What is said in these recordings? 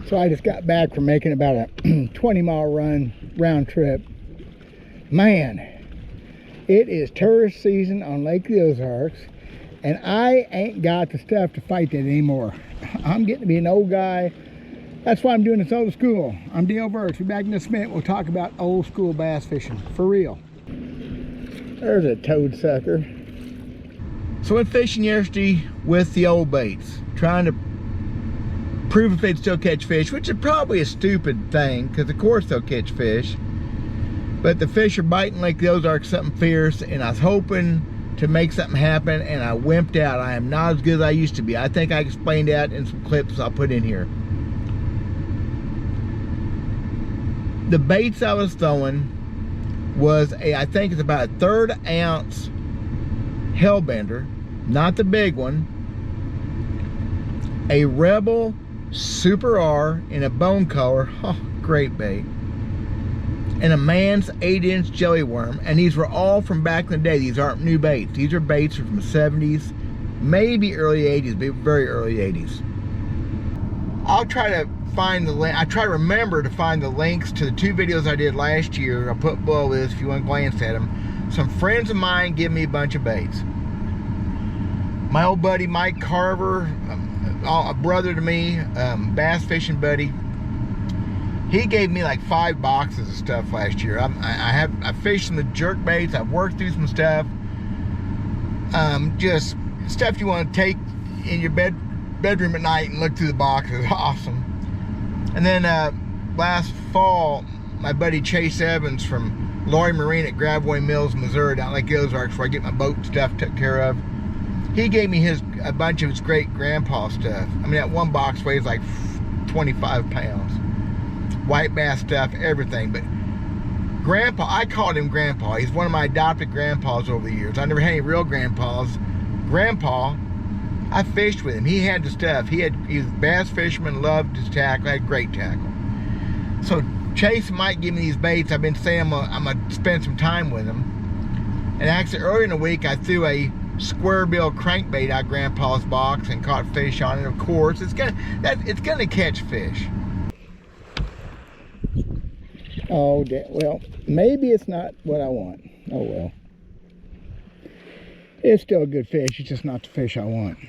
So I just got back from making about a 20-mile run round trip. Man, it is tourist season on Lake of the Ozarks, and I ain't got the stuff to fight that anymore. I'm getting to be an old guy. That's why I'm doing this old school. I'm Dale Birch. We'll be back in just a minute. We'll talk about old school bass fishing for real. There's a toad sucker. So I went fishing yesterday with the old baits, trying to prove if they'd still catch fish, which is probably a stupid thing, because of course they'll catch fish. But the fish are biting like the Ozarks, something fierce, and I was hoping to make something happen, and I wimped out. I am not as good as I used to be. I think I explained that in some clips I'll put in here. The baits I was throwing was I think it's about a 1/3 ounce hellbender, not the big one, a Rebel Super R in a bone color, oh, great bait, and a Man's 8-inch jelly worm. And these were all from back in the day. These aren't new baits. These are baits from the 70s, maybe early 80s, but very early 80s. I'll try to find the link. I try to remember to find the links to the 2 videos I did last year. I'll put below this if you want to glance at them. Some friends of mine give me a bunch of baits. My old buddy Mike Carver, a brother to me, bass fishing buddy, he gave me like 5 boxes of stuff last year. I fished some of the jerk baits. I've worked through some stuff, just stuff you want to take in your bedroom at night and look through the boxes. Awesome. And then last fall, my buddy Chase Evans from Laurie Marine at Grabway Mills, Missouri, down Lake Ozarks, where I get my boat stuff took care of, he gave me a bunch of his great grandpa stuff. I mean, that one box weighs like 25 pounds. White bass stuff, everything. But Grandpa, I called him Grandpa. He's one of my adopted grandpas over the years. I never had any real grandpas. Grandpa, I fished with him. He had the stuff. He was a bass fisherman, loved his tackle, had great tackle. So Chase might give me these baits. I've been saying I'm gonna spend some time with him. And actually earlier in the week, I threw a square bill crankbait out of Grandpa's box and caught fish on it. Of course, it's gonna catch fish. Oh, well, maybe it's not what I want. Oh well. It's still a good fish. It's just not the fish I want.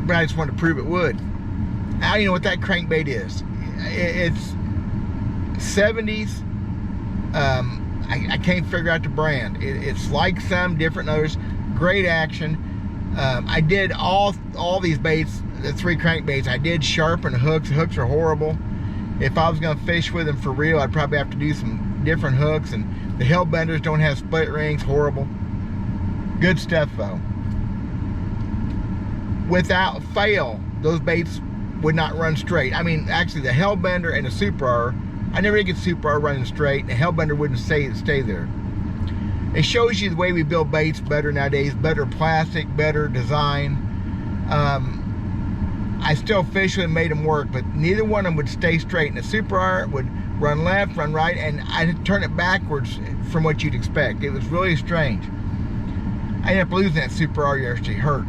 But I just wanted to prove it would. Now you know what that crankbait is. It's 70s. I can't figure out the brand. It's like some, different others. Great action. I did all these baits, the 3 crankbaits, I did sharpen the hooks. The hooks are horrible. If I was going to fish with them for real, I'd probably have to do some different hooks. And the hellbenders don't have split rings. Horrible. Good stuff though. Without fail, those baits would not run straight. I mean, actually, the hellbender and the Super R, I never did get Super R running straight, and the hellbender wouldn't stay there. It shows you the way we build baits better nowadays, better plastic, better design. I still fished with them, made them work, but neither one of them would stay straight. And the Super R would run left, run right, and I'd turn it backwards from what you'd expect. It was really strange. I ended up losing that Super R yesterday, hurt.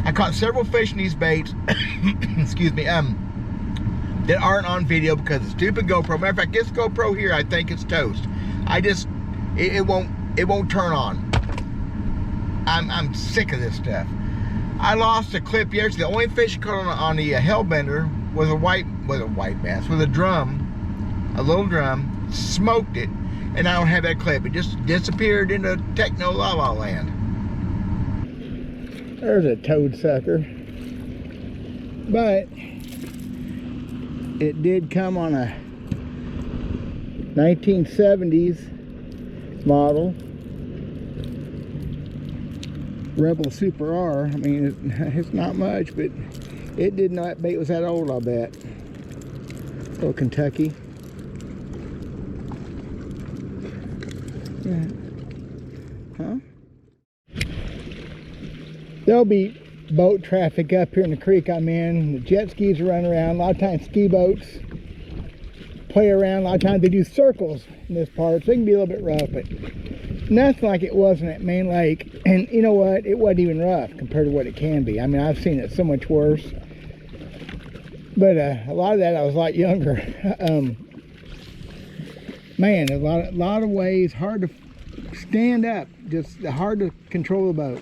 I caught several fish in these baits, excuse me, that aren't on video because of stupid GoPro. Matter of fact, this GoPro here, I think it's toast. It won't turn on. I'm sick of this stuff. I lost a clip yesterday. The only fish I caught on the hellbender was a white bass with a drum, a little drum. Smoked it, and I don't have that clip. It just disappeared into techno la la land. There's a toad sucker, but it did come on a 1970s model Rebel Super R. I mean, it's not much, but it didn't know that bait was that old, I'll bet. Little Kentucky. Yeah. Huh? There'll be boat traffic up here in the creek I'm in. The jet skis are running around. A lot of times ski boats play around. A lot of times they do circles in this part, so it can be a little bit rough, but nothing like it was in that main lake. And you know what? It wasn't even rough compared to what it can be. I mean, I've seen it so much worse. But a lot of that I was a lot younger. Man, a lot of ways, hard to stand up, just hard to control the boat.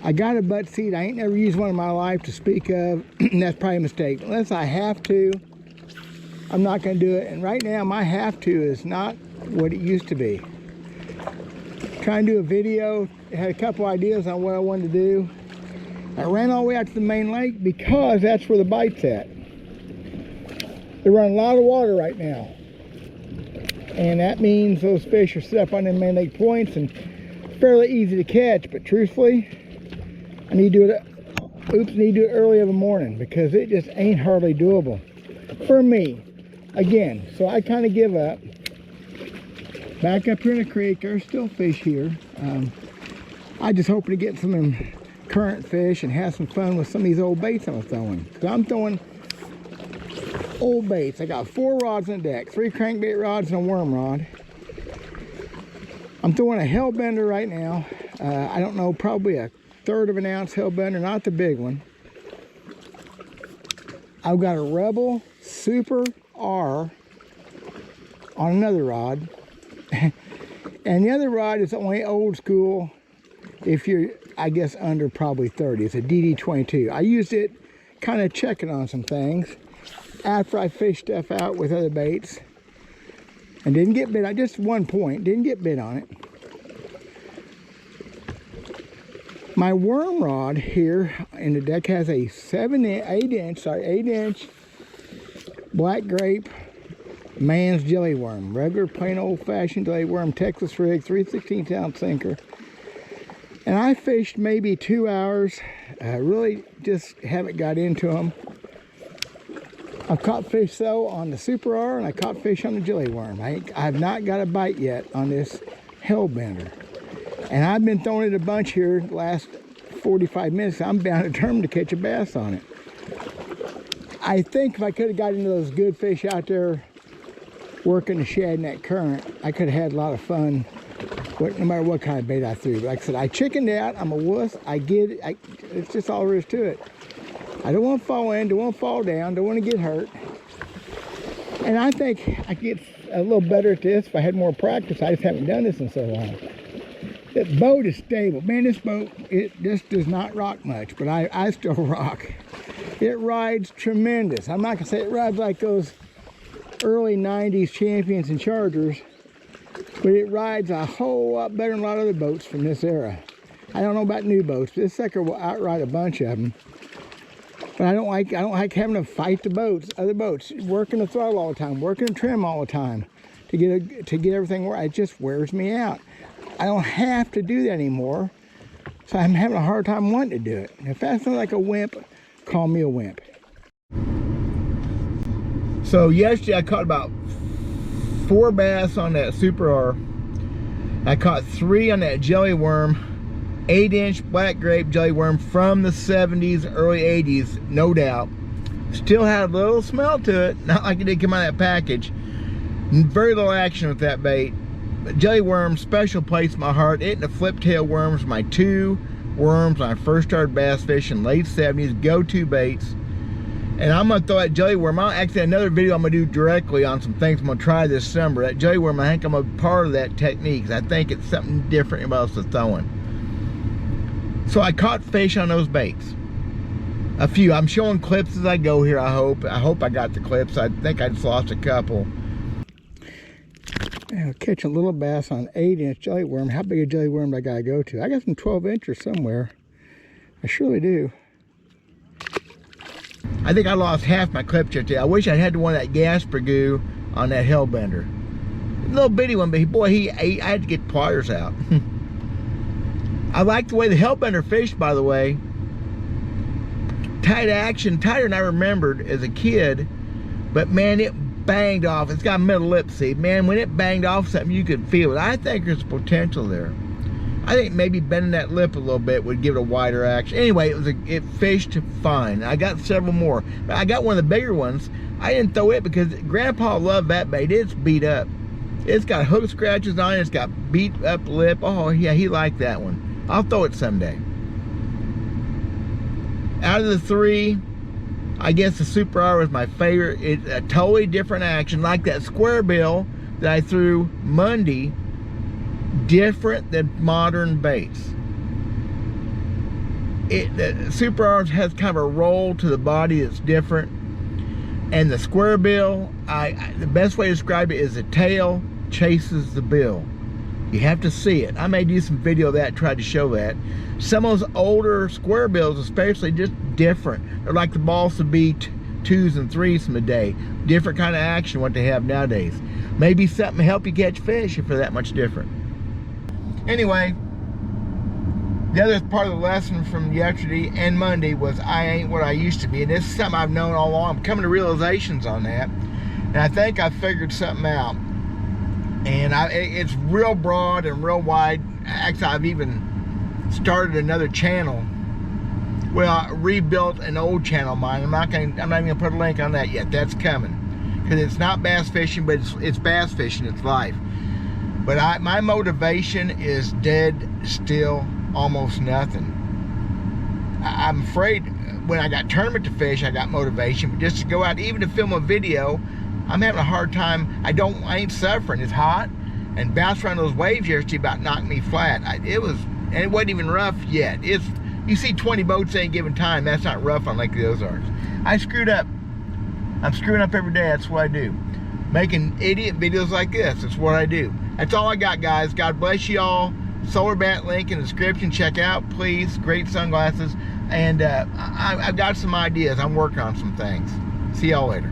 I got a butt seat. I ain't never used one in my life to speak of, and that's probably a mistake. Unless I have to, I'm not going to do it. And right now, my have to is not what it used to be. Trying to do a video, had a couple ideas on what I wanted to do. I ran all the way out to the main lake because that's where the bite's at. They're running a lot of water right now. And that means those fish are set up on the main lake points and fairly easy to catch, but truthfully, I need to do it early in the morning because it just ain't hardly doable for me. Again, so I kind of give up. Back up here in the creek, there's still fish here. I just hoping to get some current fish and have some fun with some of these old baits I'm throwing. Because I'm throwing old baits. I got 4 rods on deck, 3 crankbait rods and a worm rod. I'm throwing a hellbender right now. I don't know, probably a 1/3 of an ounce hellbender, not the big one. I've got a Rebel Super R on another rod. And the other rod is only old school if you're, I guess, under probably 30. It's a DD22. I used it kind of checking on some things after I fished stuff out with other baits and didn't get bit. I just 1 point, didn't get bit on it. My worm rod here in the deck has a 8 inch black grape man's jelly worm, regular plain old-fashioned jelly worm, Texas rig, 3/16 ounce sinker. And I fished maybe 2 hours. I really just haven't got into them. I've caught fish though on the Super R, and I caught fish on the jelly worm. I have not got a bite yet on this hellbender. And I've been throwing it a bunch here the last 45 minutes. I'm bound determined to catch a bass on it. I think if I could have got into those good fish out there working the shad in that current, I could have had a lot of fun no matter what kind of bait I threw. But like I said, I chickened out. I'm a wuss. I get it. It's just all there is to it. I don't want to fall in, don't want to fall down, don't want to get hurt. And I think I could get a little better at this if I had more practice. I just haven't done this in so long. This boat is stable. Man, this boat, it just does not rock much, but I still rock. It rides tremendous. I'm not going to say it rides like those early 90s Champions and Chargers, but it rides a whole lot better than a lot of other boats from this era. I don't know about new boats, but this sucker will outride a bunch of them. But I don't like having to fight the boats, other boats, working the throttle all the time, working the trim all the time to get everything right. It just wears me out. I don't have to do that anymore, so I'm having a hard time wanting to do it. If that's not like a wimp, call me a wimp. So yesterday I caught about 4 bass on that Super R. I caught 3 on that jelly worm, 8 inch black grape jelly worm from the 70s, early 80s, no doubt. Still had a little smell to it, not like it did come out of that package. Very little action with that bait. But jelly worm, special place in my heart. It and the flip tail worms, my 2 worms when I first started bass fishing, late 70s, go-to baits. And I'm gonna throw that jelly worm. I'll actually another video I'm gonna do directly on some things I'm gonna try this summer. That jelly worm, I think I'm a part of that technique. I think it's something different about us throwing. So I caught fish on those baits. A few. I'm showing clips as I go here, I hope. I hope I got the clips. I think I just lost a couple. I'll catch a little bass on 8 inch jelly worm. How big a jelly worm do I gotta go to? I got some 12 inchers somewhere. I surely do. I think I lost half my clips yesterday. I wish I had the one that Gasper goo on that hellbender. Little bitty one, but boy, I had to get pliers out. I like the way the hellbender fished, by the way. Tight action, tighter than I remembered as a kid. But man, it banged off. It's got a metal lip, see. Man, when it banged off something, you could feel it. I think there's potential there. I think maybe bending that lip a little bit would give it a wider action. Anyway, it fished fine. I got several more. But I got one of the bigger ones. I didn't throw it because Grandpa loved that bait. It's beat up. It's got hook scratches on it. It's got beat up lip. Oh, yeah, he liked that one. I'll throw it someday. Out of the three, I guess the Super R was my favorite. It's a totally different action. Like that square bill that I threw Monday, different than modern baits. The Super R has kind of a roll to the body that's different. And the square bill, the best way to describe it is the tail chases the bill. You have to see it. I may do some video of that, try to show that. Some of those older square bills especially, just different. They're like the balsa beat 2s and 3s from the day. Different kind of action what they have nowadays. Maybe something to help you catch fish if they're that much different. Anyway, the other part of the lesson from yesterday and Monday was I ain't what I used to be. And this is something I've known all along. I'm coming to realizations on that. And I think I figured something out. And it's real broad and real wide. Actually, I've even started another channel. Well, I rebuilt an old channel of mine. I'm not even gonna put a link on that yet. That's coming. Because it's not bass fishing, but it's bass fishing, it's life. But my motivation is dead still, almost nothing. I'm afraid when I got tournament to fish, I got motivation, but just to go out, even to film a video, I'm having a hard time. I ain't suffering. It's hot, and bouncing around those waves yesterday about knocked me flat. And it wasn't even rough yet. You see 20 boats ain't giving time. That's not rough on Lake of the Ozarks. I screwed up. I'm screwing up every day. That's what I do. Making idiot videos like this. That's what I do. That's all I got, guys. God bless you all. Solar bat link in the description. Check out, please. Great sunglasses. And I've got some ideas. I'm working on some things. See y'all later.